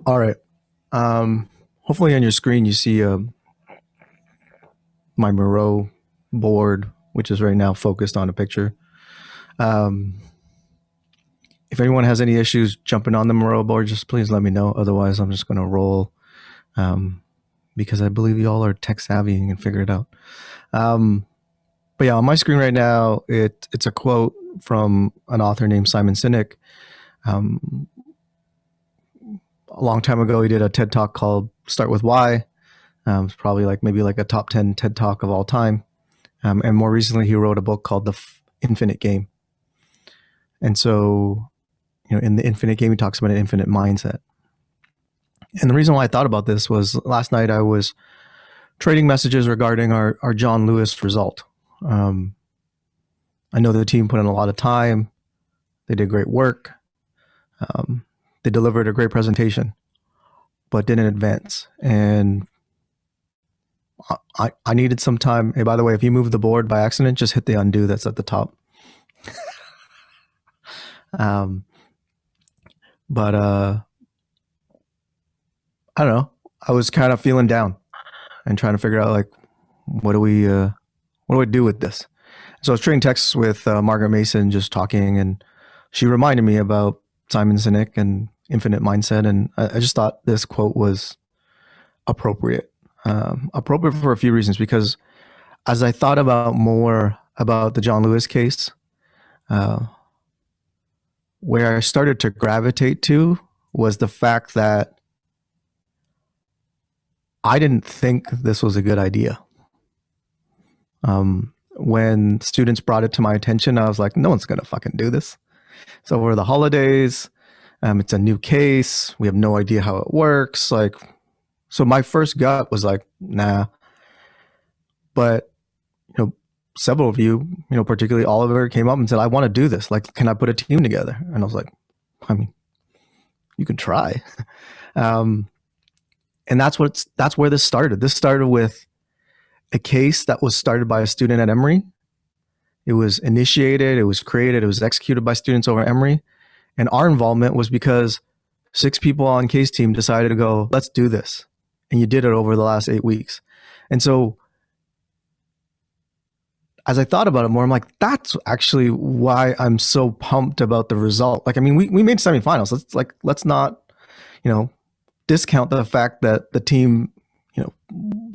All right. Hopefully on your screen you see my Moreau board, which is right now focused on a picture. Um, if anyone has any issues jumping on the Moreau board, just please let me know. Otherwise, I'm just going to roll because I believe you all are tech savvy and can figure it out. But yeah, on my screen right now, it's a quote from an author named Simon Sinek. A long time ago, he did a TED Talk called Start With Why. It's probably maybe a top 10 TED Talk of all time. And more recently, he wrote a book called The Infinite Game. And so, in The Infinite Game, he talks about an infinite mindset. And the reason why I thought about this was last night I was trading messages regarding our John Lewis result. I know the team put in a lot of time. They did great work. They delivered a great presentation, but didn't advance. And I needed some time. Hey, by the way, if you move the board by accident, just hit the undo that's at the top. But I don't know. I was kind of feeling down and trying to figure out what do we do with this? So I was trading texts with Margaret Mason, just talking, and she reminded me about Simon Sinek and infinite mindset, and I just thought this quote was appropriate. Appropriate for a few reasons, because as I thought about more about the John Lewis case, where I started to gravitate to was the fact that I didn't think this was a good idea. When students brought it to my attention, I was like, no one's going to fucking do this. So over the holidays, it's a new case. We have no idea how it works. So my first gut was like, nah. But, several of you, particularly Oliver, came up and said, I want to do this. Can I put a team together? And I was like, I mean, you can try. And that's where this started. This started with a case that was started by a student at Emory. It was initiated, it was created, it was executed by students over Emory. And our involvement was because 6 people on case team decided to go, let's do this. And you did it over the last 8 weeks. And so as I thought about it more, I'm like, that's actually why I'm so pumped about the result. We made semifinals. Let's not, discount the fact that the team,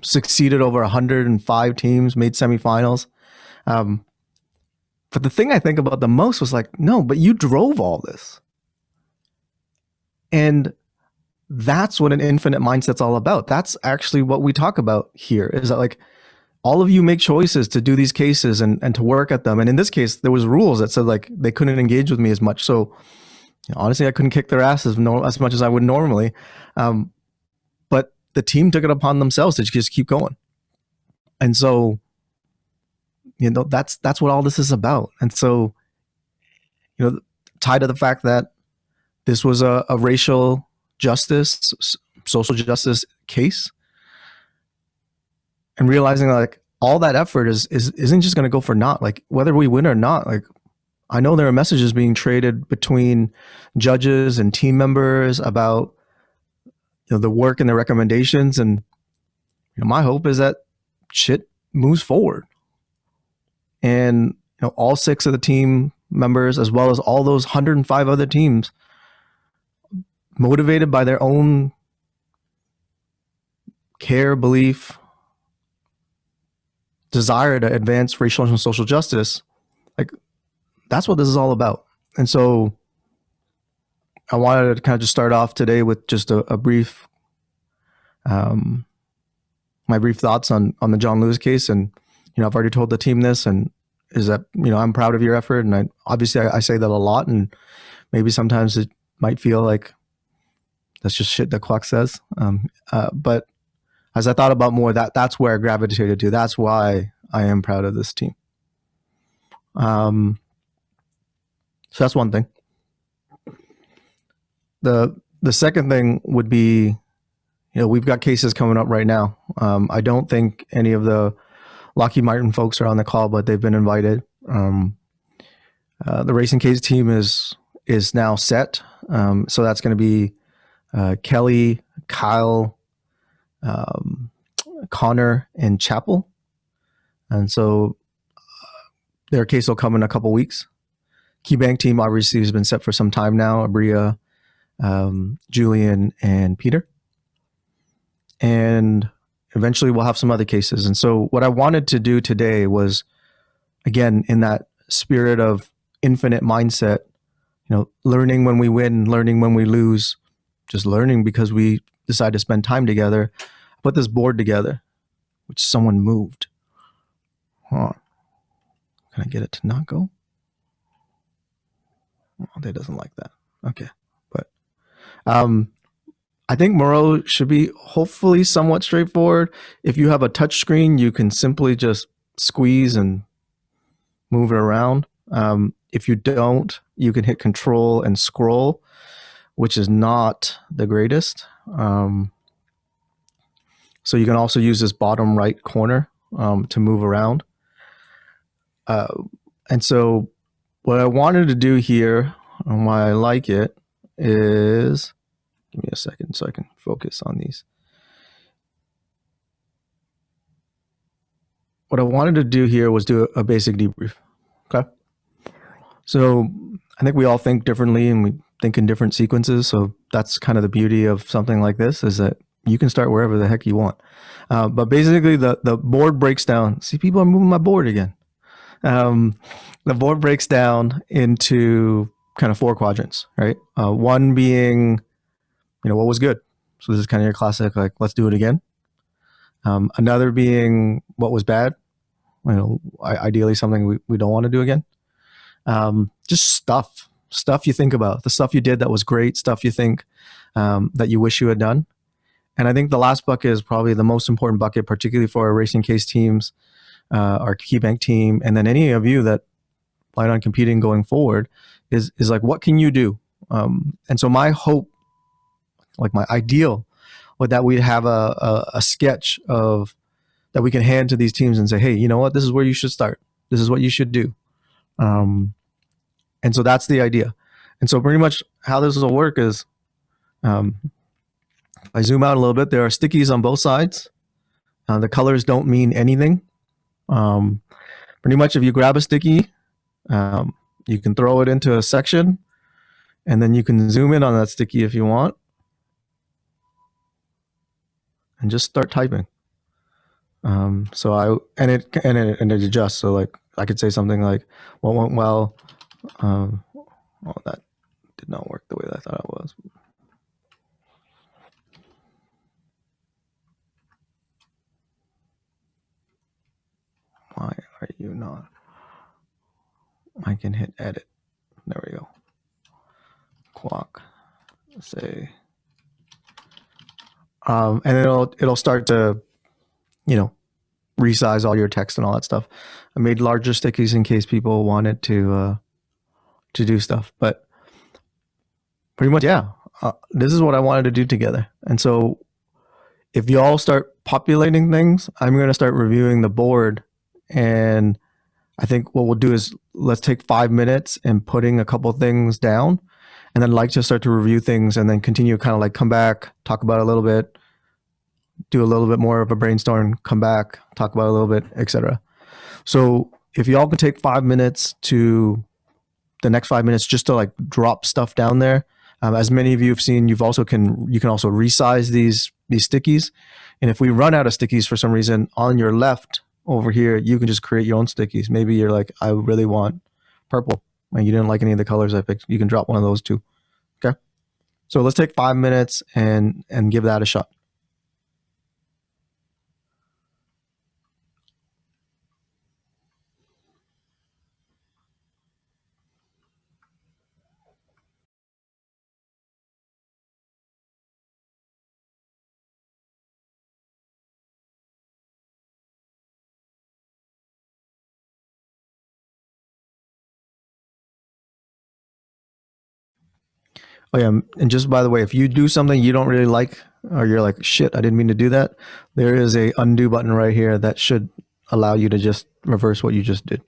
succeeded over 105 teams, made semifinals. But the thing I think about the most was no, but you drove all this. And that's what an infinite mindset's all about. That's actually what we talk about here, is that all of you make choices to do these cases and to work at them. And in this case, there was rules that said they couldn't engage with me as much. So honestly, I couldn't kick their asses as much as I would normally. But the team took it upon themselves to just keep going. And so, that's what all this is about. And so, tied to the fact that this was a racial justice, social justice case, and realizing all that effort isn't just going to go for naught. Whether we win or not, I know there are messages being traded between judges and team members about the work and the recommendations, and my hope is that shit moves forward. And all 6 of the team members, as well as all those 105 other teams, motivated by their own care, belief, desire to advance racial and social justice, that's what this is all about. And so I wanted to kind of just start off today with just a brief, my brief thoughts on the John Lewis case. And, I've already told the team this, and is that, I'm proud of your effort. And obviously I say that a lot, and maybe sometimes it might feel like that's just shit that Clark says. But as I thought about more, that's where I gravitated to. That's why I am proud of this team. So that's one thing. The second thing would be, we've got cases coming up right now. I don't think any of the Lockheed Martin folks are on the call, but they've been invited. The racing case team is now set. So that's going to be Kelly, Kyle, Connor, and Chapel. And so their case will come in a couple weeks. KeyBank team obviously has been set for some time now. Abria, Julian, and Peter. And eventually we'll have some other cases. And so what I wanted to do today was, again, in that spirit of infinite mindset, learning when we win, learning when we lose, just learning because we decide to spend time together. I put this board together, which someone moved. Huh. Can I get it to not go? Oh, they doesn't like that. Okay. But I think Moreau should be hopefully somewhat straightforward. If you have a touch screen, you can simply just squeeze and move it around. If you don't, you can hit Control and scroll, which is not the greatest. So you can also use this bottom right corner to move around. And so what I wanted to do here, and why I like it, is, give me a second so I can focus on these. What I wanted to do here was do a basic debrief. Okay. So I think we all think differently and we think in different sequences. So that's kind of the beauty of something like this, is that you can start wherever the heck you want. But basically the board breaks down. See, people are moving my board again. The board breaks down into kind of 4 quadrants, right? One being, what was good. So this is kind of your classic, like, let's do it again. Another being what was bad. Ideally something we don't want to do again. Just stuff you think about, the stuff you did that was great, stuff you think that you wish you had done. And I think the last bucket is probably the most important bucket, particularly for our racing case teams, our KeyBank team, and then any of you that plan on competing going forward, is like, what can you do? And so my hope, like my ideal, would that we'd have a sketch of that we can hand to these teams and say, hey, you know what, this is where you should start. This is what you should do. And so that's the idea. And so pretty much how this will work is, if I zoom out a little bit, there are stickies on both sides. The colors don't mean anything. Pretty much if you grab a sticky, you can throw it into a section, and then you can zoom in on that sticky if you want, and just start typing. So it adjusts. So like I could say something like, "What went well?" That did not work the way that I thought it was. Why are you not? I can hit edit. There we go. Clock. Say. And it'll start to, resize all your text and all that stuff. I made larger stickies in case people wanted to do stuff, but pretty much, yeah. This is what I wanted to do together. And so if you all start populating things, I'm going to start reviewing the board. And I think what we'll do is let's take 5 minutes and putting a couple things down, and then like to start to review things and then continue, kind of like come back, talk about it a little bit, do a little bit more of a brainstorm, come back, talk about it a little bit, etc. So if y'all can take 5 minutes to the next 5 minutes just to like drop stuff down there. As many of you have seen, you can also resize these stickies. And if we run out of stickies for some reason, on your left over here, you can just create your own stickies. Maybe you're like, I really want purple, and you didn't like any of the colors I picked. You can drop one of those too. Okay. So let's take 5 minutes and give that a shot. Oh yeah, and just by the way, if you do something you don't really like, or you're like, shit, I didn't mean to do that, there is a undo button right here that should allow you to just reverse what you just did.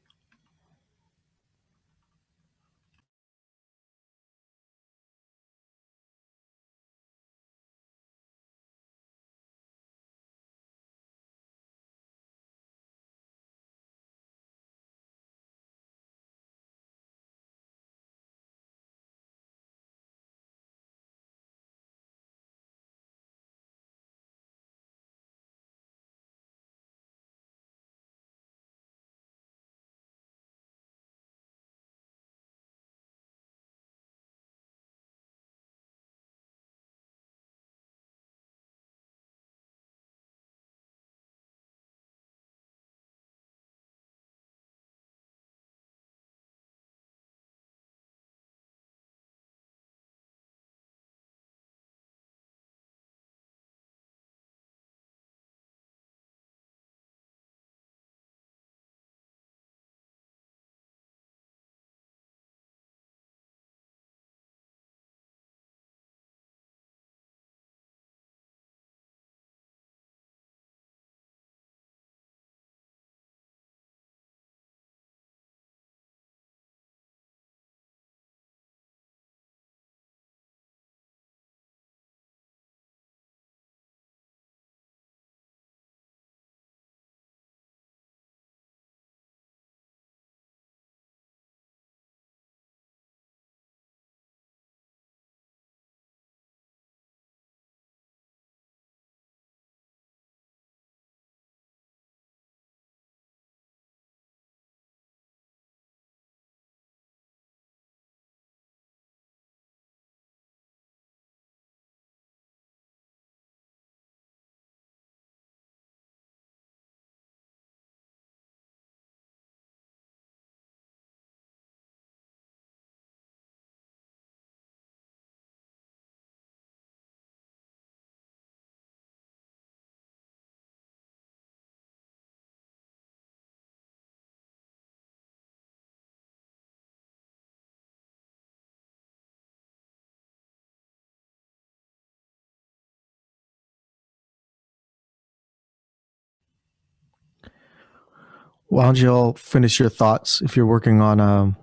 Why don't you all finish your thoughts? If you're working on a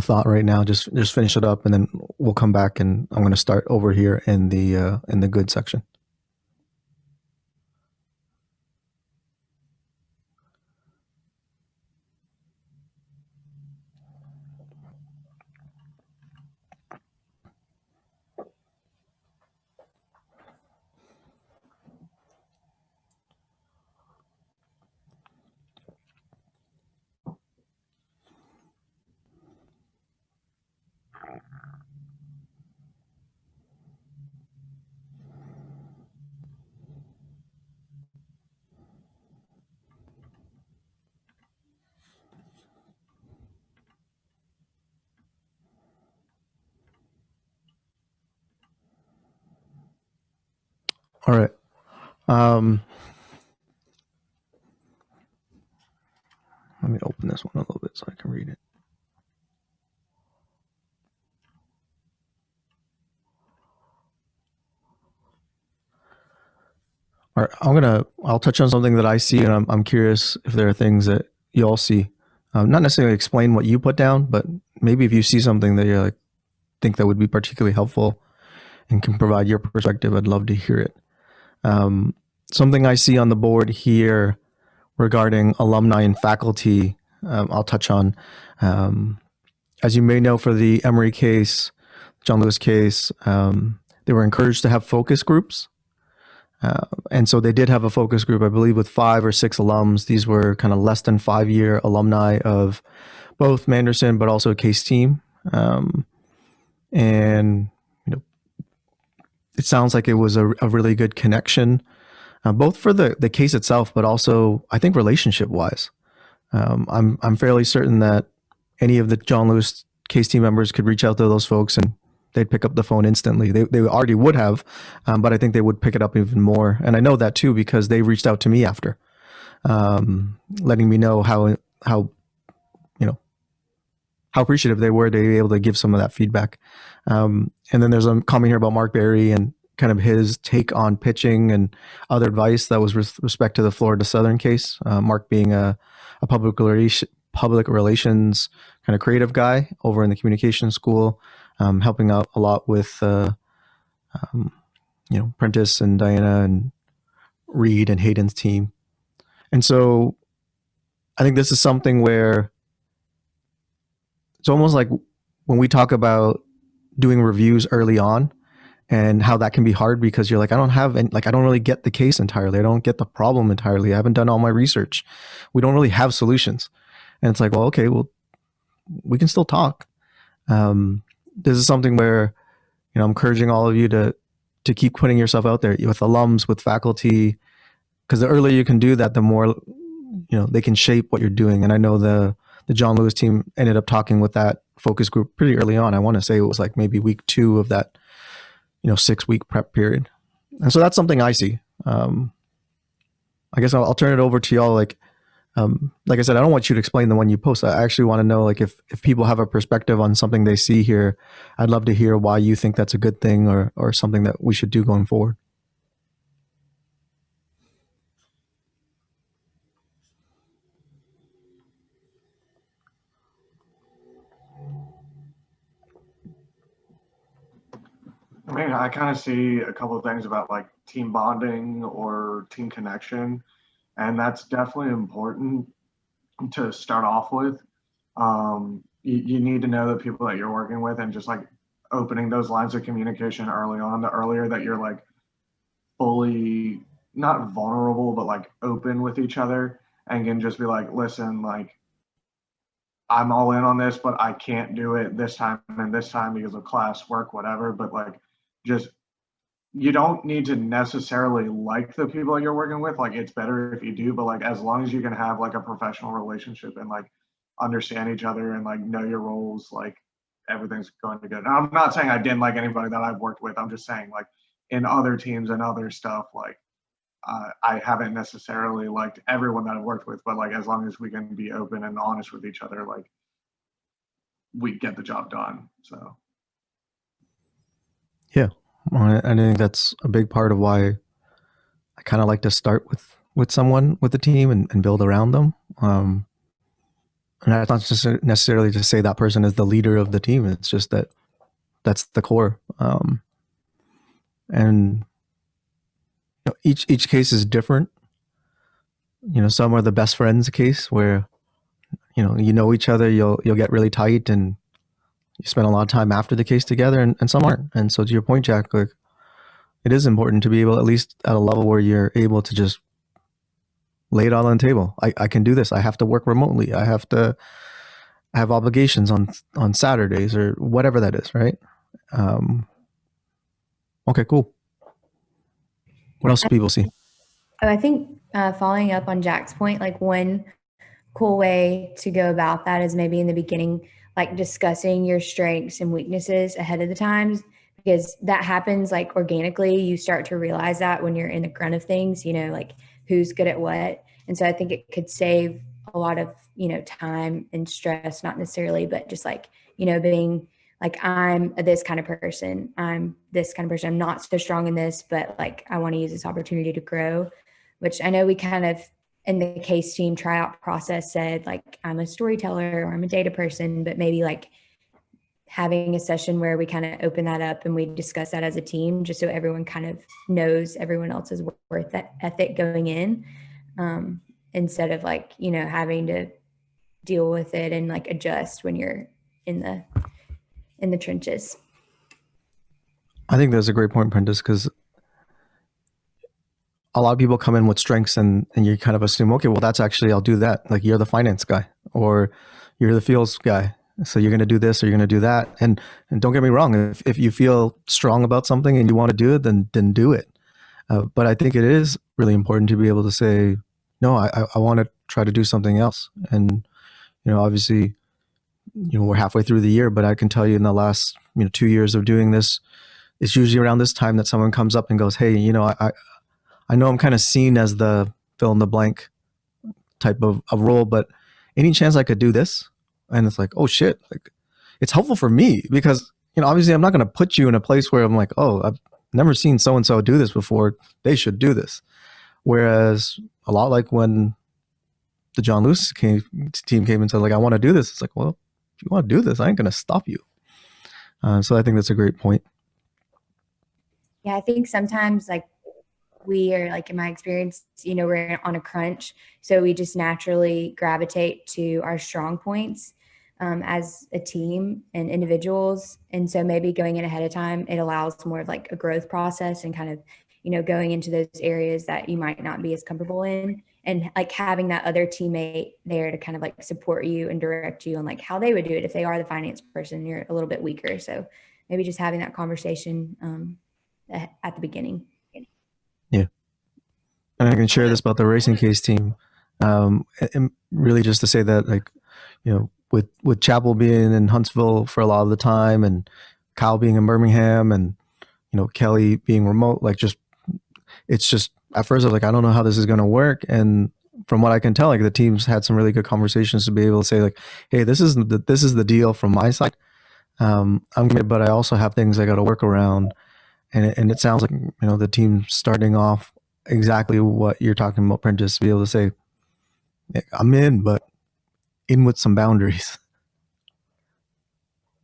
thought right now, just finish it up, and then we'll come back, and I'm going to start over here in the good section. All right. Let me open this one a little bit so I can read it. All right, I'll touch on something that I see, and I'm curious if there are things that you all see. Not necessarily explain what you put down, but maybe if you see something that you like think that would be particularly helpful and can provide your perspective, I'd love to hear it. Something I see on the board here regarding alumni and faculty, I'll touch on. As you may know, for the Emory case, John Lewis case, they were encouraged to have focus groups. And so they did have a focus group, I believe, with 5 or 6 alums. These were kind of less than 5-year alumni of both Manderson, but also Case team. And it sounds like it was a really good connection, both for the case itself, but also I think relationship wise. I'm fairly certain that any of the John Lewis Case team members could reach out to those folks and they'd pick up the phone instantly. They already would have, but I think they would pick it up even more. And I know that too because they reached out to me after, letting me know how appreciative they were to be able to give some of that feedback. And then there's a comment here about Mark Berry and kind of his take on pitching and other advice that was with respect to the Florida Southern case. Mark being a public relations kind of creative guy over in the communication school, helping out a lot with Prentice and Diana and Reed and Hayden's team. And so I think this is something where it's almost like when we talk about doing reviews early on and how that can be hard because you're like, I don't really get the case entirely. I don't get the problem entirely. I haven't done all my research. We don't really have solutions. And it's like, well, okay, well, we can still talk. This is something where, I'm encouraging all of you to keep putting yourself out there with alums, with faculty, because the earlier you can do that, the more, they can shape what you're doing. And I know the John Lewis team ended up talking with that focus group pretty early on. I want to say it was like maybe week 2 of that, 6-week prep period. And so that's something I see. I guess I'll turn it over to y'all. Like I said, I don't want you to explain the one you post. I actually want to know, like, if people have a perspective on something they see here, I'd love to hear why you think that's a good thing or something that we should do going forward. I mean, I kind of see a couple of things about like team bonding or team connection, and that's definitely important to start off with. You need to know the people that you're working with and just like opening those lines of communication early on. The earlier that you're like fully not vulnerable, but like open with each other and can just be like, listen, like I'm all in on this, but I can't do it this time and this time because of class, work, whatever. But like, just you don't need to necessarily like the people that you're working with. Like, it's better if you do, but like, as long as you can have like a professional relationship and like understand each other and like know your roles, like everything's going to good. Now, I'm not saying I didn't like anybody that I've worked with. I'm just saying like in other teams and other stuff, like I haven't necessarily liked everyone that I've worked with, but like as long as we can be open and honest with each other, like we get the job done. So yeah, I think that's a big part of why I kind of like to start with with someone with the team and build around them. And that's not necessarily to say that person is the leader of the team. It's just that that's the core. And each case is different. Some are the best friends case where you know each other. You'll get really tight and you spend a lot of time after the case together, and some aren't. And so to your point, Jack, like it is important to be able, at least at a level where you're able to just lay it all on the table. I can do this. I have to work remotely. I have obligations on Saturdays or whatever that is, right? Okay, cool. What else do people see? Oh, I think following up on Jack's point, like one cool way to go about that is maybe in the beginning, like discussing your strengths and weaknesses ahead of the times, because that happens like organically. You start to realize that when you're in the grunt of things, like who's good at what. And so I think it could save a lot of, time and stress, not necessarily, but just like, being like, I'm this kind of person. I'm this kind of person. I'm not so strong in this, but like, I want to use this opportunity to grow, which I know we kind of, in the case team tryout process, said like, I'm a storyteller or I'm a data person, but maybe like having a session where we kind of open that up and we discuss that as a team, just so everyone kind of knows everyone else's worth ethic going in, instead of like, having to deal with it and like adjust when you're in the trenches. I think that's a great point, Prentice, because a lot of people come in with strengths and you kind of assume, okay, well, that's actually, I'll do that. Like you're the finance guy or you're the fields guy. So you're going to do this or you're going to do that. And don't get me wrong. If you feel strong about something and you want to do it, then do it. But I think it is really important to be able to say, no, I want to try to do something else. And, obviously, we're halfway through the year, but I can tell you in the last, 2 years of doing this, it's usually around this time that someone comes up and goes, hey, I know I'm kind of seen as the fill in the blank type of role, but any chance I could do this? And it's like, oh shit, like it's helpful for me because, obviously I'm not going to put you in a place where I'm like, oh, I've never seen so-and-so do this before. They should do this. Whereas a lot like when the John Lewis team came and said like, I want to do this. It's like, well, if you want to do this, I ain't going to stop you. So I think that's a great point. Yeah, I think sometimes like we are, like in my experience, we're on a crunch. So we just naturally gravitate to our strong points as a team and individuals. And so maybe going in ahead of time, it allows more of like a growth process and kind of, going into those areas that you might not be as comfortable in, and like having that other teammate there to kind of like support you and direct you on like how they would do it if they are the finance person, you're a little bit weaker. So maybe just having that conversation at the beginning. Yeah. And I can share this about the racing case team. And really just to say that, like, with Chapel being in Huntsville for a lot of the time and Kyle being in Birmingham and, Kelly being remote, like it's just, at first I was like, I don't know how this is going to work. And from what I can tell, like the team's had some really good conversations to be able to say like, hey, this is the deal from my side. I'm good, but I also have things I got to work around. And it sounds like, the team starting off exactly what you're talking about, Prentice, to be able to say, I'm in, but in with some boundaries.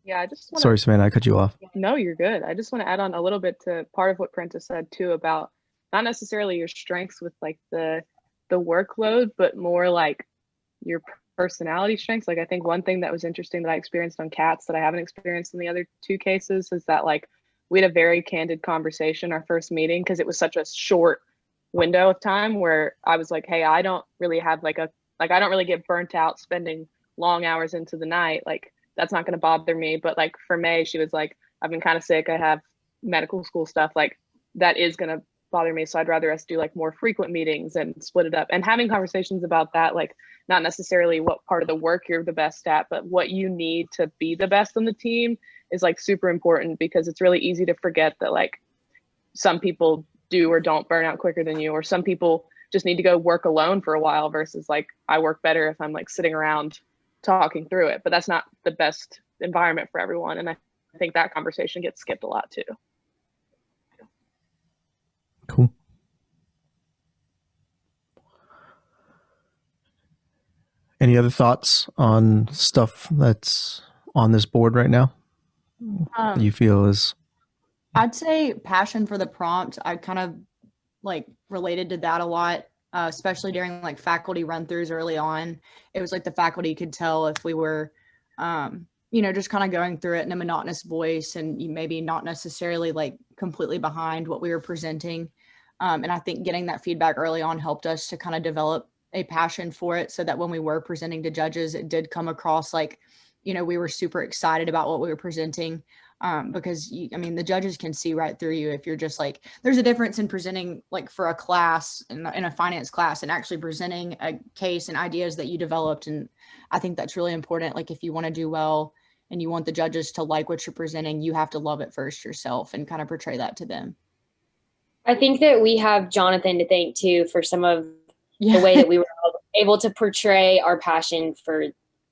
Yeah, I just want to. Sorry, Savannah, I cut you off. No, you're good. I just want to add on a little bit to part of what Prentice said too about not necessarily your strengths with like the workload, but more like your personality strengths. Like I think one thing that was interesting that I experienced on Cats that I haven't experienced in the other two cases is that like we had a very candid conversation our first meeting because it was such a short window of time where I was like, hey, I don't really have I don't really get burnt out spending long hours into the night. Like that's not going to bother me. But like for May, she was like, I've been kind of sick. I have medical school stuff. Like that is going to bother me. So I'd rather us do like more frequent meetings and split it up and having conversations about that, like not necessarily what part of the work you're the best at, but what you need to be the best on the team is like super important because it's really easy to forget that like some people do or don't burn out quicker than you, or some people just need to go work alone for a while versus like I work better if I'm like sitting around talking through it, but that's not the best environment for everyone. And I think that conversation gets skipped a lot too. Cool. Any other thoughts on stuff that's on this board right now that you feel is? I'd say passion for the prompt. I kind of like related to that a lot, especially during like faculty run throughs early on. It was like the faculty could tell if we were, just kind of going through it in a monotonous voice and maybe not necessarily like completely behind what we were presenting. And I think getting that feedback early on helped us to kind of develop a passion for it so that when we were presenting to judges, it did come across like, we were super excited about what we were presenting. Because the judges can see right through you if you're just like, there's a difference in presenting like for a class in a finance class and actually presenting a case and ideas that you developed. And I think that's really important. Like if you want to do well and you want the judges to like what you're presenting, you have to love it first yourself and kind of portray that to them. I think that we have Jonathan to thank too for some of the way that we were able to portray our passion for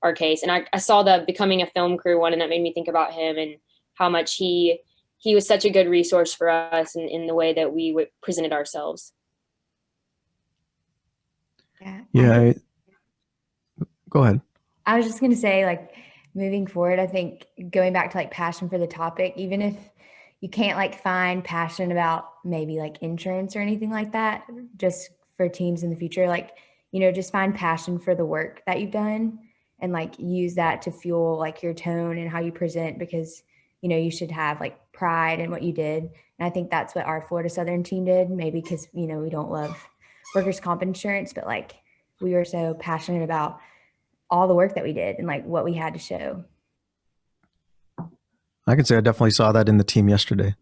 our case. And I saw the becoming a film crew one, and that made me think about him and how much he was such a good resource for us in the way that we presented ourselves. Yeah. Go ahead. I was just going to say, like, moving forward, I think going back to like passion for the topic, even if you can't like find passion about maybe like insurance or anything like that, just for teams in the future, like, just find passion for the work that you've done and like use that to fuel like your tone and how you present, because you should have like pride in what you did. And I think that's what our Florida Southern team did, maybe because, we don't love workers' comp insurance, but like we were so passionate about all the work that we did and like what we had to show. I can say I definitely saw that in the team yesterday,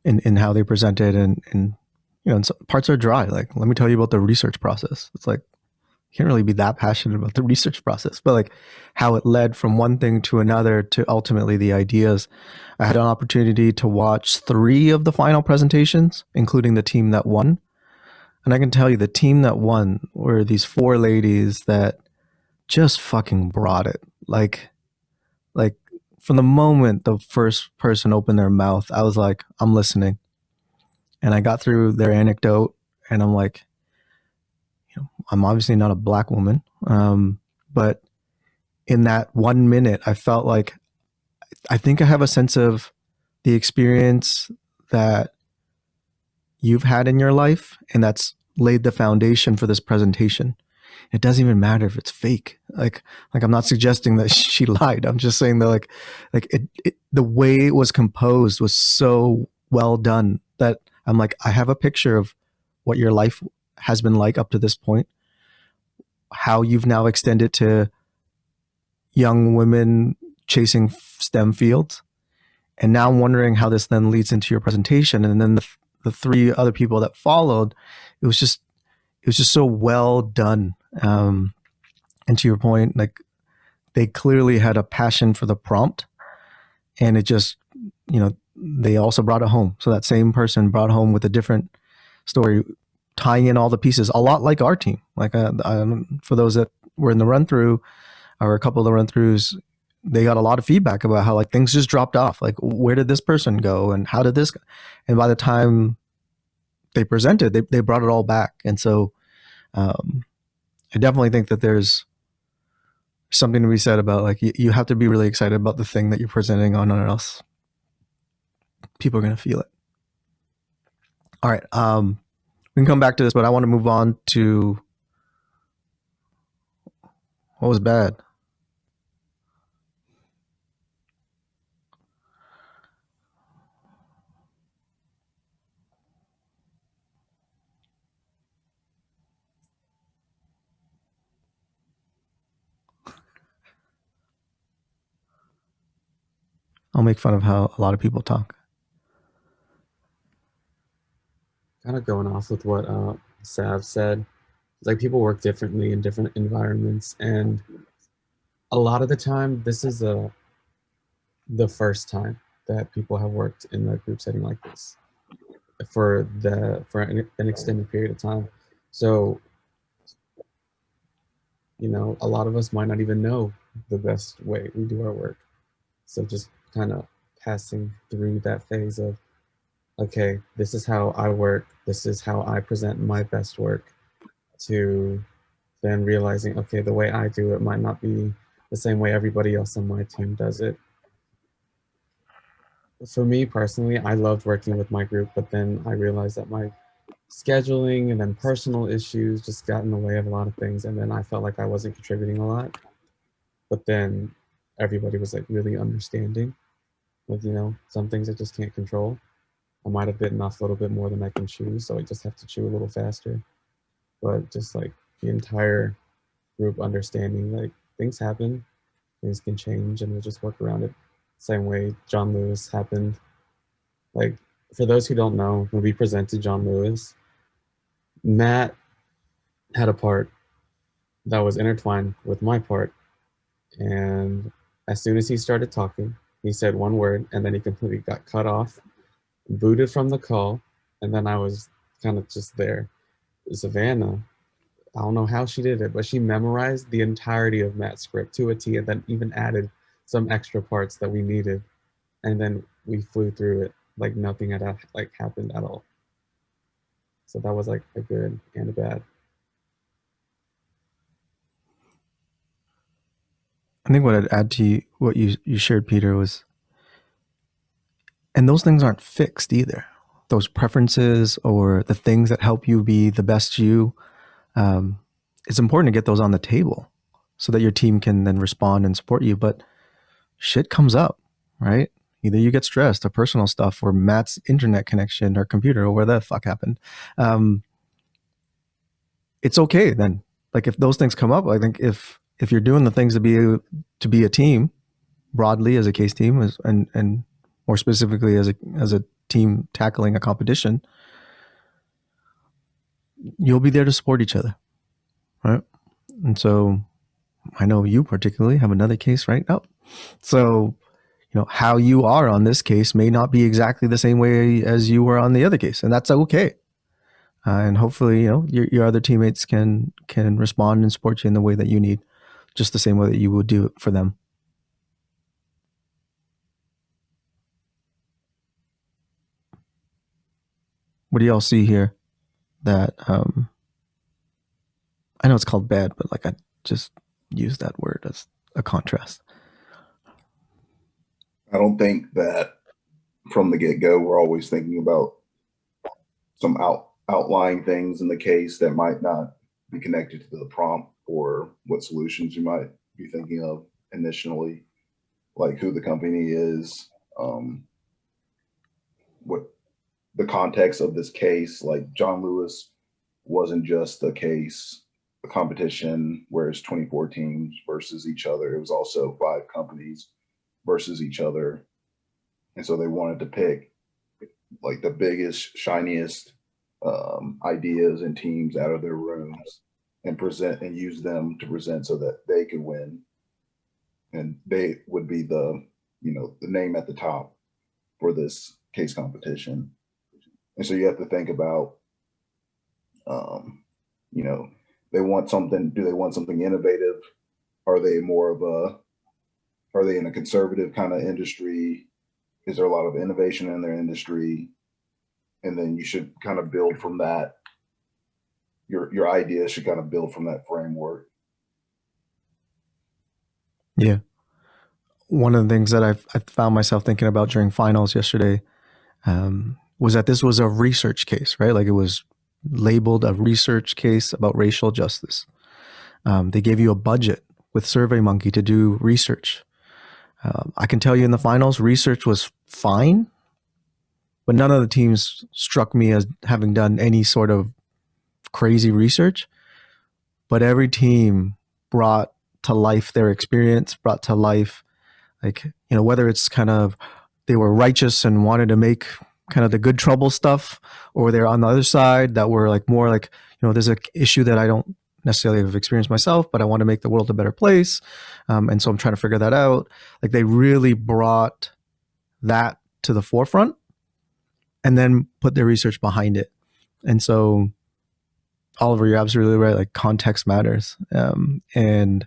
in how they presented and and some parts are dry. Like, let me tell you about the research process. It's like, you can't really be that passionate about the research process, but like how it led from one thing to another to ultimately the ideas. I had an opportunity to watch 3 of the final presentations, including the team that won. And I can tell you the team that won were these 4 ladies that just fucking brought it. Like from the moment the first person opened their mouth, I was like, I'm listening. And I got through their anecdote and I'm like, I'm obviously not a black woman. But in that 1 minute, I felt like, I think I have a sense of the experience that you've had in your life, and that's laid the foundation for this presentation. It doesn't even matter if it's fake. Like I'm not suggesting that she lied. I'm just saying that like the way it was composed was so well done that I'm like, I have a picture of what your life has been like up to this point, how you've now extended to young women chasing STEM fields. And now I'm wondering how this then leads into your presentation. And then the 3 other people that followed, it was just so well done. And to your point, like they clearly had a passion for the prompt, and it just, they also brought it home. So that same person brought home with a different story, tying in all the pieces, a lot like our team. Like for those that were in the run through, or a couple of the run throughs, they got a lot of feedback about how like things just dropped off. Like, where did this person go and how did this go? And by the time they presented, they brought it all back. And so I definitely think that there's something to be said about like, you have to be really excited about the thing that you're presenting on, or else people are going to feel it. All right. We can come back to this, but I want to move on to what was bad. I'll make fun of how a lot of people talk. Kind of going off with what Sav said, like people work differently in different environments, and a lot of the time, this is the first time that people have worked in a group setting like this for an extended period of time. So, a lot of us might not even know the best way we do our work. So just kind of passing through that phase of, okay, this is how I work, this is how I present my best work, to then realizing, okay, the way I do it might not be the same way everybody else on my team does it. For me personally, I loved working with my group, but then I realized that my scheduling and then personal issues just got in the way of a lot of things, and then I felt like I wasn't contributing a lot. But then everybody was like really understanding, like, you know, some things I just can't control. I might have bitten off a little bit more than I can chew, so I just have to chew a little faster. But just like the entire group understanding, like, things happen, things can change, and we'll just work around it. Same way John Lewis happened. Like, for those who don't know, when we presented John Lewis, Matt had a part that was intertwined with my part. And as soon as he started talking, he said one word, and then he completely got cut off, booted from the call, and then I was kind of just there. Savannah, I don't know how she did it, but she memorized the entirety of Matt's script to a T, and then even added some extra parts that we needed. And then we flew through it like nothing had like happened at all. So that was like a good and a bad. I think what I'd add to what you shared, Peter, was, and those things aren't fixed either. Those preferences or the things that help you be the best you, it's important to get those on the table so that your team can then respond and support you. But shit comes up, right? Either you get stressed, or personal stuff, or Matt's internet connection or computer, or where the fuck happened. It's okay then. Like, if those things come up, I think if you're doing the things to be a team, broadly as a case team, and more specifically as a team tackling a competition, you'll be there to support each other, right? And so I know you particularly have another case right now. So, you know, how you are on this case may not be exactly the same way as you were on the other case, and that's okay. And hopefully, you know, your other teammates can respond and support you in the way that you need, just the same way that you would do it for them. What do y'all see here that I know it's called bad, but like, I just use that word as a contrast. I don't think that from the get-go we're always thinking about some outlying things in the case that might not be connected to the prompt or what solutions you might be thinking of initially, like who the company is, what the context of this case. Like, John Lewis wasn't just a case, a competition where it's 24 teams versus each other. It was also 5 companies versus each other. And so they wanted to pick like the biggest, shiniest ideas and teams out of their rooms and present and use them to present so that they could win. And they would be the, you know, the name at the top for this case competition. And so you have to think about, you know, they want something, do they want something innovative? Are they in a conservative kind of industry? Is there a lot of innovation in their industry? And then you should kind of build from that. Your idea should kind of build from that framework. Yeah. One of the things that I found myself thinking about during finals yesterday was that this was a research case, right? Like, it was labeled a research case about racial justice. They gave you a budget with SurveyMonkey to do research. I can tell you in the finals, research was fine, but none of the teams struck me as having done any sort of crazy research. But every team brought to life their experience, brought to life, like, you know, whether it's kind of they were righteous and wanted to make kind of the good trouble stuff, or they're on the other side that were like more like, you know, there's an issue that I don't necessarily have experienced myself, but I want to make the world a better place. And so I'm trying to figure that out. Like, they really brought that to the forefront and then put their research behind it. And so, Oliver, you're absolutely right. Like, context matters. And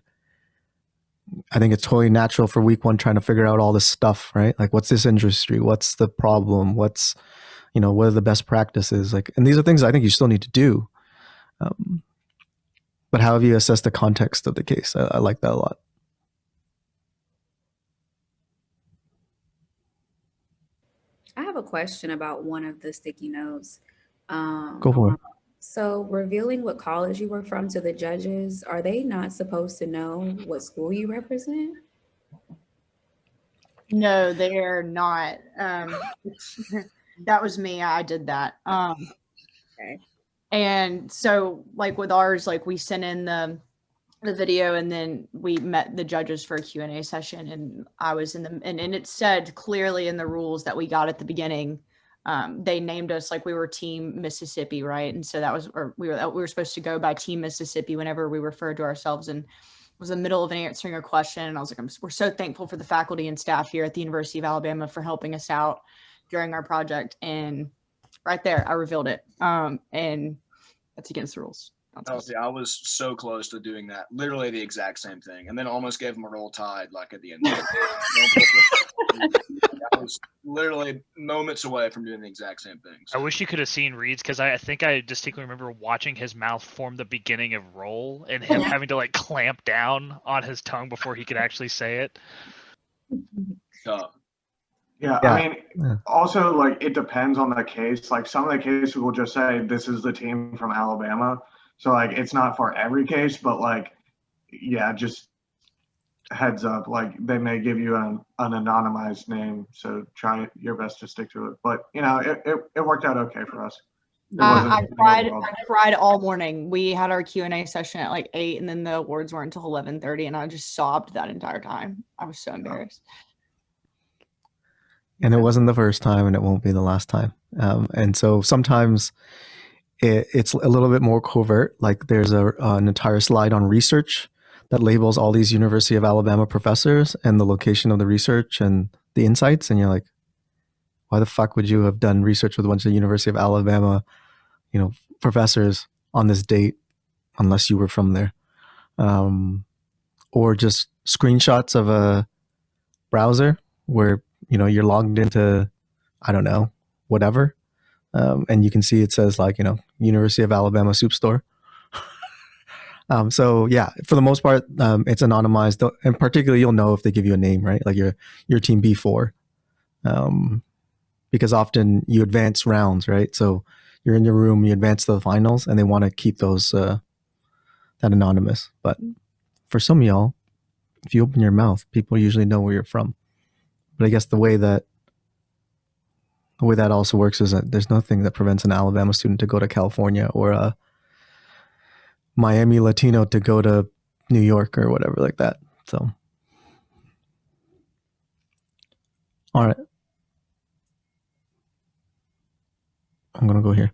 I think it's totally natural for week 1 trying to figure out all this stuff, right? Like, what's this industry? What's the problem? What's, you know, what are the best practices? Like, and these are things I think you still need to do. But how have you assessed the context of the case? I like that a lot. I have a question about one of the sticky notes. Go for it. So, revealing what college you were from to the judges, are they not supposed to know what school you represent? No, they're not. That was me. I did that. Okay. And so, like with ours, like we sent in the video, and then we met the judges for a Q&A session, and I was in the and it said clearly in the rules that we got at the beginning, they named us like we were Team Mississippi, right? And so that was, or we were supposed to go by Team Mississippi whenever we referred to ourselves. And was in the middle of answering a question, and I was like, we're so thankful for the faculty and staff here at the University of Alabama for helping us out during our project. And right there, I revealed it, and that's against the rules. Oh, yeah, I was so close to doing that. Literally the exact same thing. And then almost gave him a roll tide like at the end. I was literally moments away from doing the exact same thing. I wish you could have seen Reed's, because I think I distinctly remember watching his mouth form the beginning of roll and him having to like clamp down on his tongue before he could actually say it. Yeah, I mean, also, like, it depends on the case. Like, some of the cases will just say, this is the team from Alabama. So, like, it's not for every case, but, like, yeah, just heads up. Like, they may give you an anonymized name, so try your best to stick to it. But, you know, it worked out okay for us. I cried all morning. We had our Q&A session at like 8, and then the awards weren't until 11:30, and I just sobbed that entire time. I was so embarrassed. And it wasn't the first time, and it won't be the last time. And so sometimes it's a little bit more covert. Like there's an entire slide on research that labels all these University of Alabama professors and the location of the research and the insights. And you're like, why the fuck would you have done research with a bunch of University of Alabama, professors on this date, unless you were from there? Or just screenshots of a browser where you're logged into, I don't know, whatever. And you can see it says like, University of Alabama soup store. So yeah, for the most part, it's anonymized, and particularly you'll know if they give you a name, right? Like your team B4, because often you advance rounds, right? So you're in your room, you advance to the finals, and they want to keep those, that anonymous. But for some of y'all, if you open your mouth, people usually know where you're from. But I guess the way that also works is that there's nothing that prevents an Alabama student to go to California, or a Miami Latino to go to New York or whatever like that. So, all right. I'm going to go here.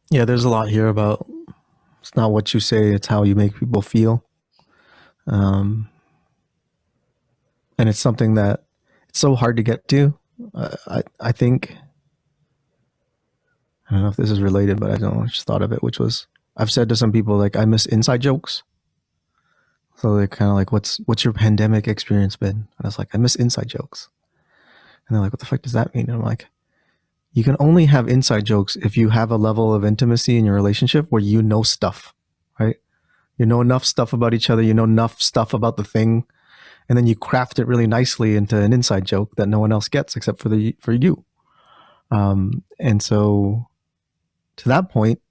Yeah, there's a lot here about it's not what you say, it's how you make people feel. And it's something that it's so hard to get to. I think, I don't know if this is related, but I don't know, I just thought of it, which was, I've said to some people, like, I miss inside jokes. So they're kind of like, what's your pandemic experience been? And I was like, I miss inside jokes. And they're like, what the fuck does that mean? And I'm like, you can only have inside jokes if you have a level of intimacy in your relationship where you know stuff, right? You know enough stuff about each other, you know enough stuff about the thing, and then you craft it really nicely into an inside joke that no one else gets except for you. And so to that point,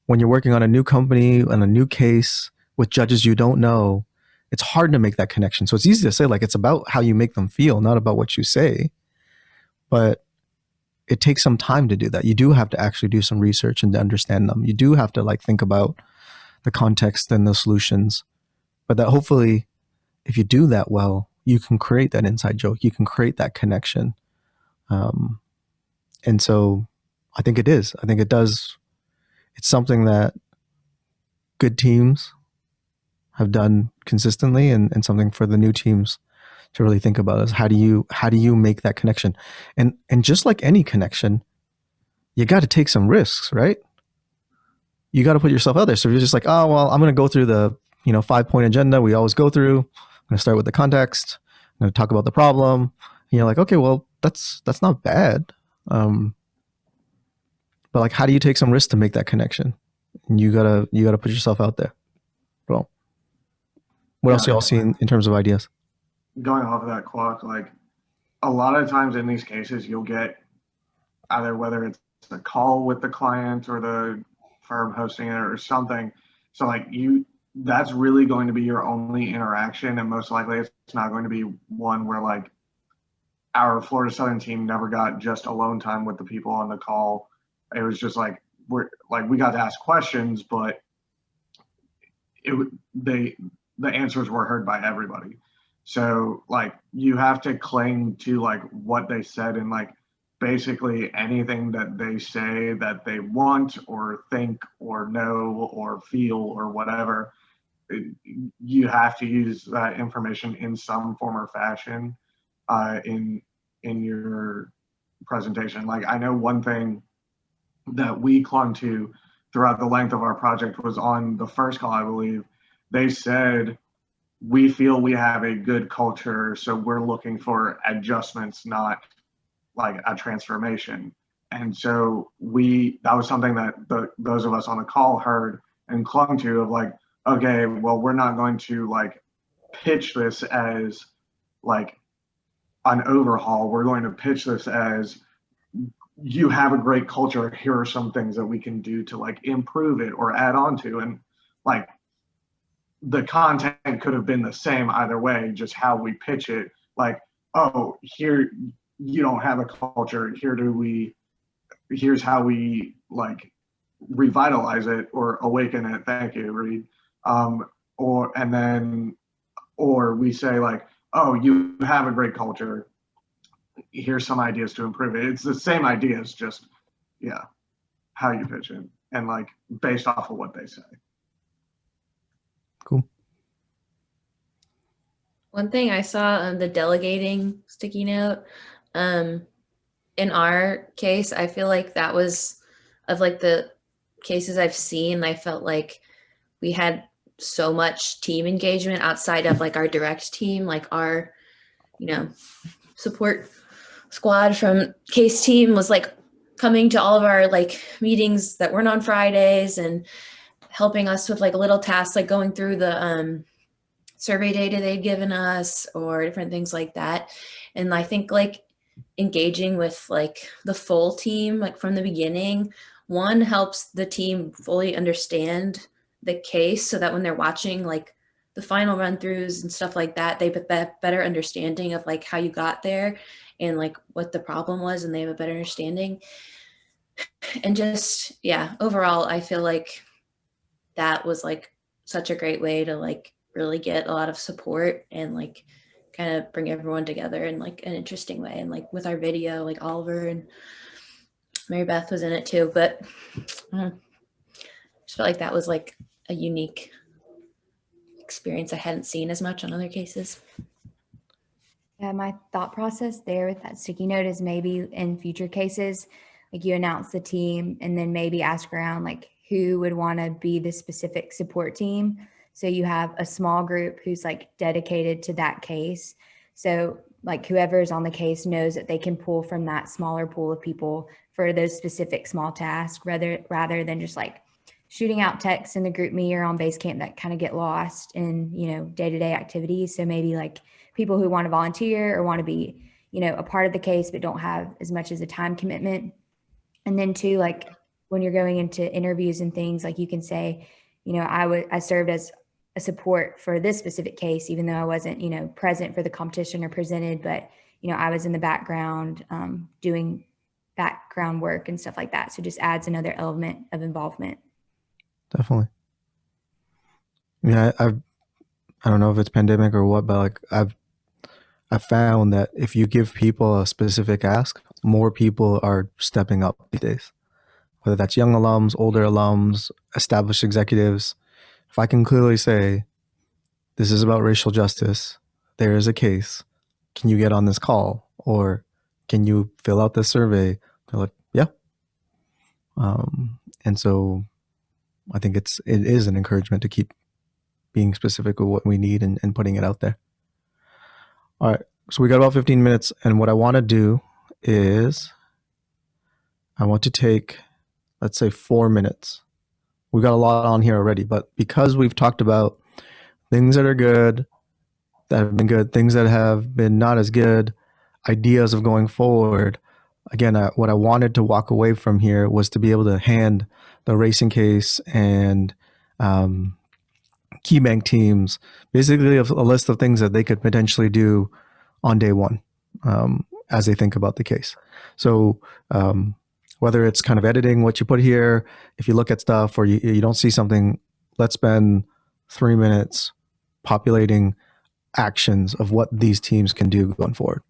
when you're working on a new company, on a new case with judges you don't know, it's hard to make that connection. So it's easy to say, like, it's about how you make them feel, not about what you say. But it takes some time to do that. You do have to actually do some research and to understand them. You do have to like think about the context and the solutions. But that hopefully, if you do that well, you can create that inside joke. You can create that connection. And so I think it is. I think it does. it's something that good teams have done consistently, and something for the new teams to really think about is how do you make that connection? And just like any connection, you got to take some risks, right? You got to put yourself out there. So if you're just like, oh, well, I'm going to go through the 5-point agenda we always go through. I'm going to start with the context. I'm going to talk about the problem. And you're like, okay, well, that's not bad. But like, how do you take some risk to make that connection? And you gotta put yourself out there. Well, what else y'all see in terms of ideas? Going off of that quote, like a lot of times in these cases, you'll get either whether it's a call with the client or the firm hosting it or something. So like that's really going to be your only interaction, and most likely it's not going to be one where like our Florida Southern team never got just alone time with the people on the call. It was just like we got to ask questions, but the answers were heard by everybody. So like you have to cling to like what they said, and like basically anything that they say that they want or think or know or feel or whatever, you have to use that information in some form or fashion in your presentation. Like I know one thing that we clung to throughout the length of our project was on the first call, I believe. They said, we feel we have a good culture, so we're looking for adjustments, not like a transformation. And so that was something that those of us on the call heard and clung to, of like, okay, well, we're not going to like pitch this as like an overhaul. We're going to pitch this as, you have a great culture. Here are some things that we can do to like improve it or add on to. And like the content could have been the same either way, just how we pitch it. Like, oh, here you don't have a culture. Here's how we like revitalize it or awaken it. Thank you, Reed. Or we say like, oh, you have a great culture. Here's some ideas to improve it. It's the same ideas, just how you pitch it and like based off of what they say. Cool. One thing I saw on the delegating sticky note, in our case, I feel like that was, of like the cases I've seen, I felt like we had so much team engagement outside of like our direct team, like our, support squad from case team was like coming to all of our like meetings that weren't on Fridays and helping us with like little tasks, like going through the survey data they'd given us or different things like that. And I think like engaging with like the full team, like from the beginning, one helps the team fully understand the case so that when they're watching like the final run throughs and stuff like that, they have a better understanding of like how you got there and like what the problem was, and they have a better understanding. And just, overall, I feel like that was like such a great way to like really get a lot of support and like kind of bring everyone together in like an interesting way. And like with our video, like Oliver and Mary Beth was in it too, but I just felt like that was like a unique experience I hadn't seen as much on other cases. Yeah, my thought process there with that sticky note is maybe in future cases, like you announce the team and then maybe ask around like who would want to be the specific support team. So you have a small group who's like dedicated to that case. So like whoever is on the case knows that they can pull from that smaller pool of people for those specific small tasks rather than just like shooting out texts in the group me or on Basecamp that kind of get lost in, day-to-day activities. So maybe like people who want to volunteer or want to be, a part of the case, but don't have as much as a time commitment. And then too, like when you're going into interviews and things, like you can say, I served as a support for this specific case, even though I wasn't, present for the competition or presented, but, I was in the background doing background work and stuff like that. So just adds another element of involvement. Definitely. I don't know if it's pandemic or what, but like I've found that if you give people a specific ask, more people are stepping up these days. whether that's young alums, older alums, established executives, if I can clearly say, this is about racial justice, there is a case, can you get on this call? Or can you fill out this survey? They're like, yeah. And so I think it is an encouragement to keep being specific with what we need and putting it out there. All right. So we got about 15 minutes. And what I want to do is I want to take, let's say, 4 minutes. We got a lot on here already, but because we've talked about things that are good, that have been good, things that have been not as good, ideas of going forward, again, what I wanted to walk away from here was to be able to hand the racing case and key bank teams basically a list of things that they could potentially do on day one as they think about the case. So whether it's kind of editing what you put here, if you look at stuff or you don't see something, let's spend 3 minutes populating actions of what these teams can do going forward.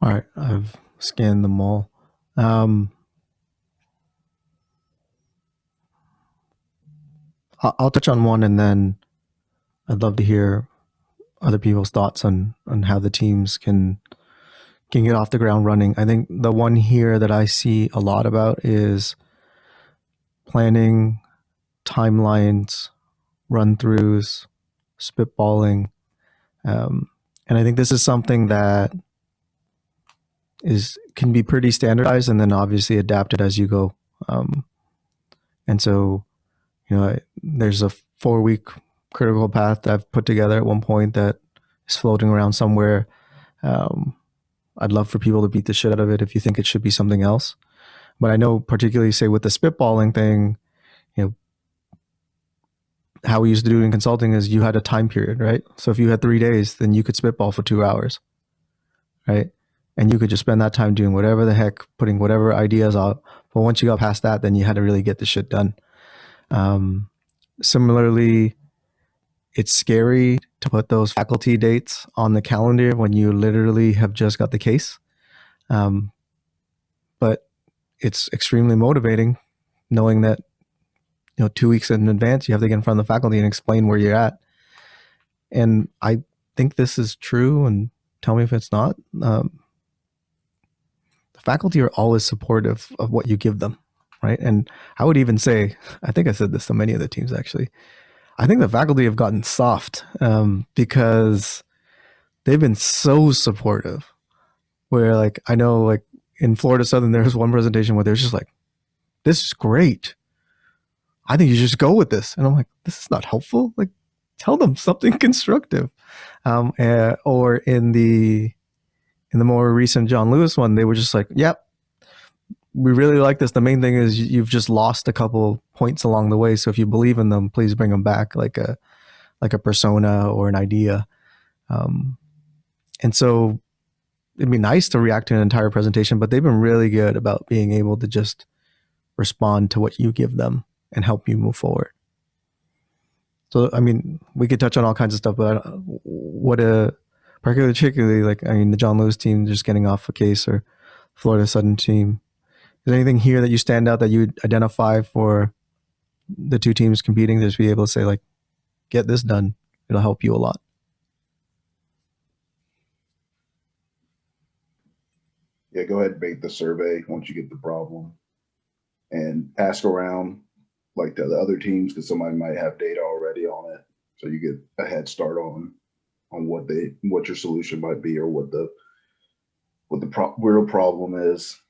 All right, I've scanned them all. I'll touch on one, and then I'd love to hear other people's thoughts on how the teams can get off the ground running. I think the one here that I see a lot about is planning, timelines, run-throughs, spitballing, and I think this is something that can be pretty standardized and then obviously adapted as you go. And so, there's a 4-week critical path that I've put together at one point that is floating around somewhere. I'd love for people to beat the shit out of it if you think it should be something else. But I know particularly, say, with the spitballing thing, how we used to do it in consulting is you had a time period, right? So if you had 3 days, then you could spitball for 2 hours, right? And you could just spend that time doing whatever the heck, putting whatever ideas out. But once you got past that, then you had to really get the shit done. Similarly, it's scary to put those faculty dates on the calendar when you literally have just got the case. But it's extremely motivating knowing that 2 weeks in advance you have to get in front of the faculty and explain where you're at. And I think this is true, and tell me if it's not. The faculty are always supportive of what you give them, right? And I would even say, I think I said this to many of the teams actually, I think the faculty have gotten soft because they've been so supportive. Where like I know like in Florida Southern, there was one presentation where they're just like, "This is great. I think you should just go with this." And I'm like, "This is not helpful. Like, tell them something constructive." Or in the more recent John Lewis one, they were just like, "Yep, we really like this. The main thing is you've just lost a couple points along the way. So if you believe in them, please bring them back, like a persona or an idea." And so it'd be nice to react to an entire presentation, but they've been really good about being able to just respond to what you give them and help you move forward. So, I mean, we could touch on all kinds of stuff, but particularly like, I mean, the John Lewis team just getting off a case, or Florida Southern team. Is there anything here that you stand out that you would identify for the two teams competing, to just be able to say like, get this done? It'll help you a lot. Yeah, go ahead and make the survey once you get the problem and ask around like the other teams, because somebody might have data already on it. So you get a head start on what your solution might be, or what the real problem is.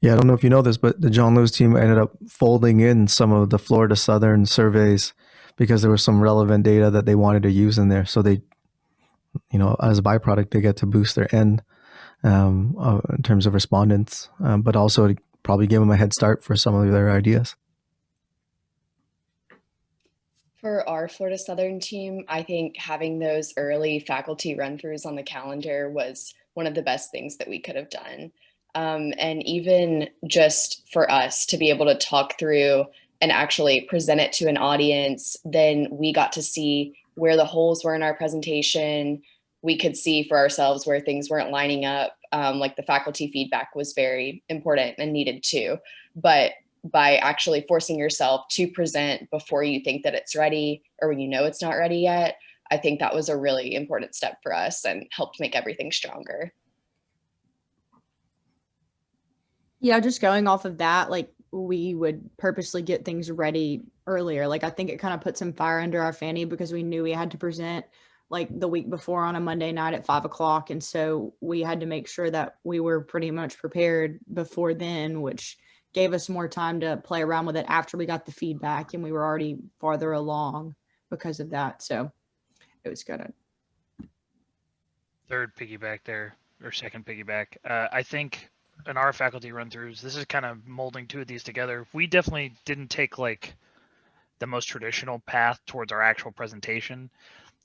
Yeah, I don't know if you know this, but the John Lewis team ended up folding in some of the Florida Southern surveys because there was some relevant data that they wanted to use in there. So they, as a byproduct, they get to boost their N in terms of respondents, but also to probably give them a head start for some of their ideas. For our Florida Southern team, I think having those early faculty run-throughs on the calendar was one of the best things that we could have done. And even just for us to be able to talk through and actually present it to an audience, then we got to see where the holes were in our presentation. We could see for ourselves where things weren't lining up. Like the faculty feedback was very important and needed too. But by actually forcing yourself to present before you think that it's ready, or when you know it's not ready yet, I think that was a really important step for us and helped make everything stronger. Yeah, just going off of that, like we would purposely get things ready earlier. Like I think it kind of put some fire under our fanny because we knew we had to present like the week before on a Monday night at 5 o'clock. And so we had to make sure that we were pretty much prepared before then, which gave us more time to play around with it after we got the feedback, and we were already farther along because of that. So it was good. Third piggyback there, or second piggyback. I think in our faculty run-throughs, this is kind of molding two of these together. We definitely didn't take like the most traditional path towards our actual presentation.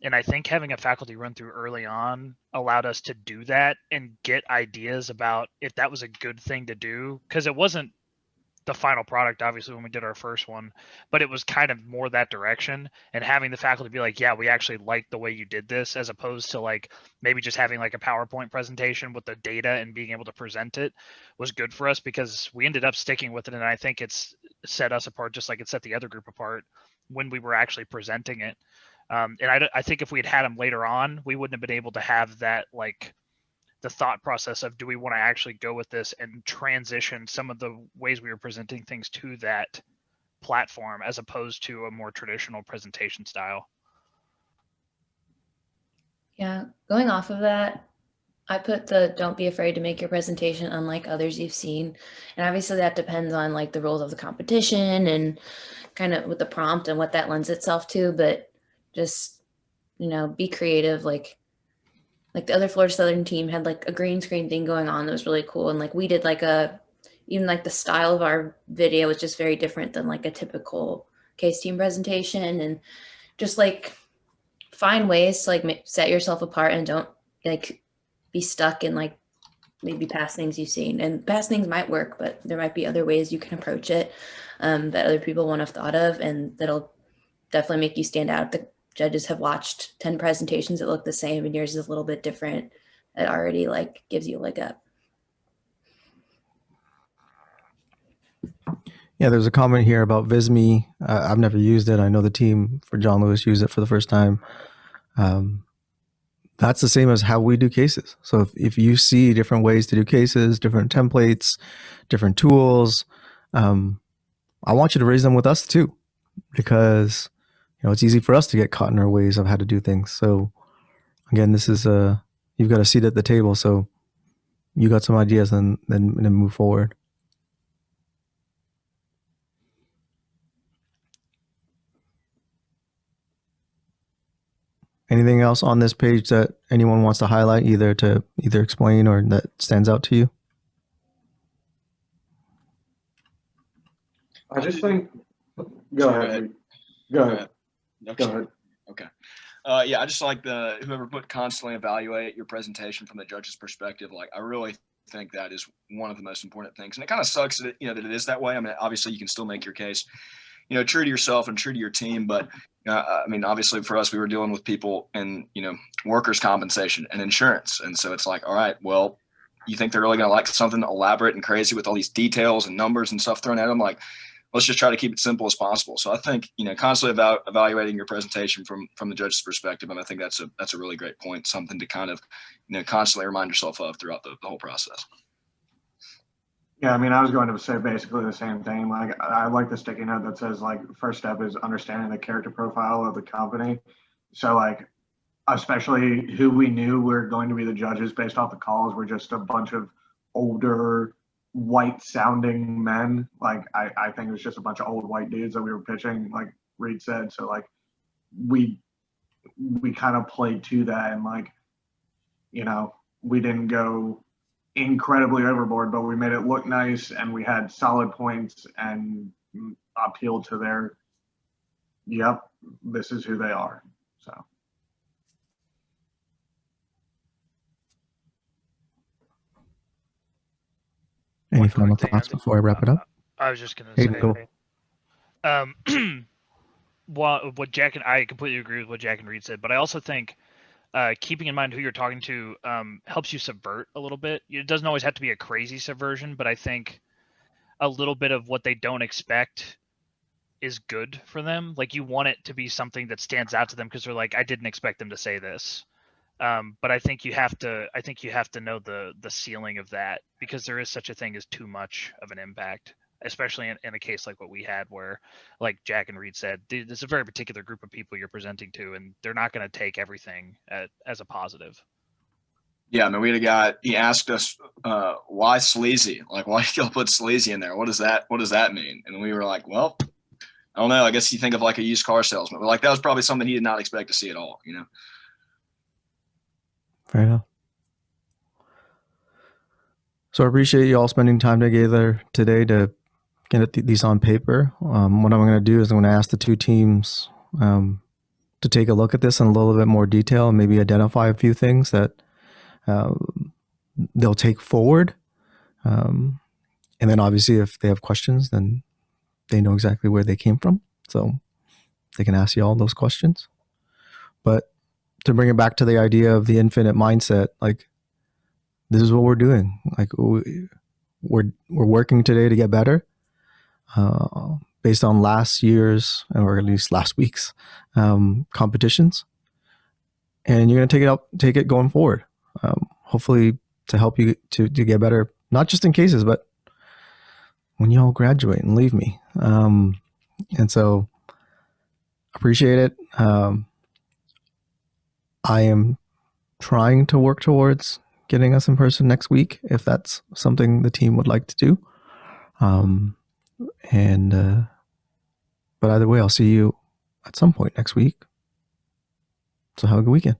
And I think having a faculty run through early on allowed us to do that and get ideas about if that was a good thing to do, because it wasn't the final product, obviously, when we did our first one, but it was kind of more that direction. And having the faculty be like, yeah, we actually like the way you did this, as opposed to like maybe just having like a PowerPoint presentation with the data and being able to present it, was good for us, because we ended up sticking with it. And I think it's set us apart, just like it set the other group apart when we were actually presenting it. And I think if we had them later on, we wouldn't have been able to have that, like the thought process of, do we want to actually go with this and transition some of the ways we were presenting things to that platform, as opposed to a more traditional presentation style. Yeah, going off of that, I put the don't be afraid to make your presentation unlike others you've seen. And obviously that depends on like the rules of the competition and kind of with the prompt and what that lends itself to, but just, be creative. Like the other Florida Southern team had like a green screen thing going on that was really cool. And like we did like even like the style of our video was just very different than like a typical case team presentation, and just like find ways to like set yourself apart and don't like be stuck in like maybe past things you've seen. And past things might work, but there might be other ways you can approach it that other people won't have thought of, and that'll definitely make you stand out. The judges have watched 10 presentations that look the same and yours is a little bit different. It already like gives you a leg up. Yeah, there's a comment here about Visme. I've never used it. I know the team for John Lewis used it for the first time. that's the same as how we do cases. So if you see different ways to do cases, different templates, different tools, I want you to raise them with us too, because it's easy for us to get caught in our ways of how to do things. So again, this is you've got a seat at the table, so you got some ideas, and then move forward. Anything else on this page that anyone wants to highlight, either explain or that stands out to you? I just think. Go ahead. Go ahead. Okay. Go ahead. Okay. Yeah, I just like whoever put constantly evaluate your presentation from the judge's perspective. Like, I really think that is one of the most important things, and it kind of sucks that that it is that way. I mean, obviously you can still make your case, true to yourself and true to your team, but I mean, obviously for us, we were dealing with people in workers' compensation and insurance, and so it's like, all right, well, you think they're really going to like something elaborate and crazy with all these details and numbers and stuff thrown at them? Like, let's just try to keep it simple as possible. So I think, constantly evaluating your presentation from the judge's perspective. And I think that's a really great point, something to kind of, constantly remind yourself of throughout the whole process. Yeah, I mean, I was going to say basically the same thing. Like, I like the sticky note that says, like, first step is understanding the character profile of the company. So, like, especially who we knew were going to be the judges based off the calls were just a bunch of older, white sounding men. Like, I think it was just a bunch of old white dudes that we were pitching, like Reed said. So, like, we kind of played to that, and, like, we didn't go incredibly overboard, but we made it look nice, and we had solid points and appealed to their, yep, this is who they are. So. Any final thoughts before I wrap it up? I was just going to say, what Jack and I completely agree with what Jack and Reed said, but I also think keeping in mind who you're talking to helps you subvert a little bit. It doesn't always have to be a crazy subversion, but I think a little bit of what they don't expect is good for them. Like, you want it to be something that stands out to them because they're like, I didn't expect them to say this. But I think you have to know the ceiling of that, because there is such a thing as too much of an impact, especially in a case like what we had, where, like Jack and Reed said, there's a very particular group of people you're presenting to, and they're not going to take everything as a positive. Yeah, I mean, we had a guy, he asked us, why sleazy? Like, why do you put sleazy in there? What does that mean? And we were like, well, I don't know. I guess you think of like a used car salesman, but like, that was probably something he did not expect to see at all, Fair enough. So I appreciate you all spending time together today to get these on paper. What I'm going to do is I'm going to ask the two teams to take a look at this in a little bit more detail and maybe identify a few things that they'll take forward. And then obviously if they have questions, then they know exactly where they came from. So they can ask you all those questions. But to bring it back to the idea of the infinite mindset, like, this is what we're doing. Like, we're working today to get better, based on last year's, or at least last week's, competitions. And you're going to take it going forward. Hopefully to help you to get better, not just in cases, but when you all graduate and leave me. And so appreciate it. I am trying to work towards getting us in person next week, if that's something the team would like to do. But either way, I'll see you at some point next week. So have a good weekend.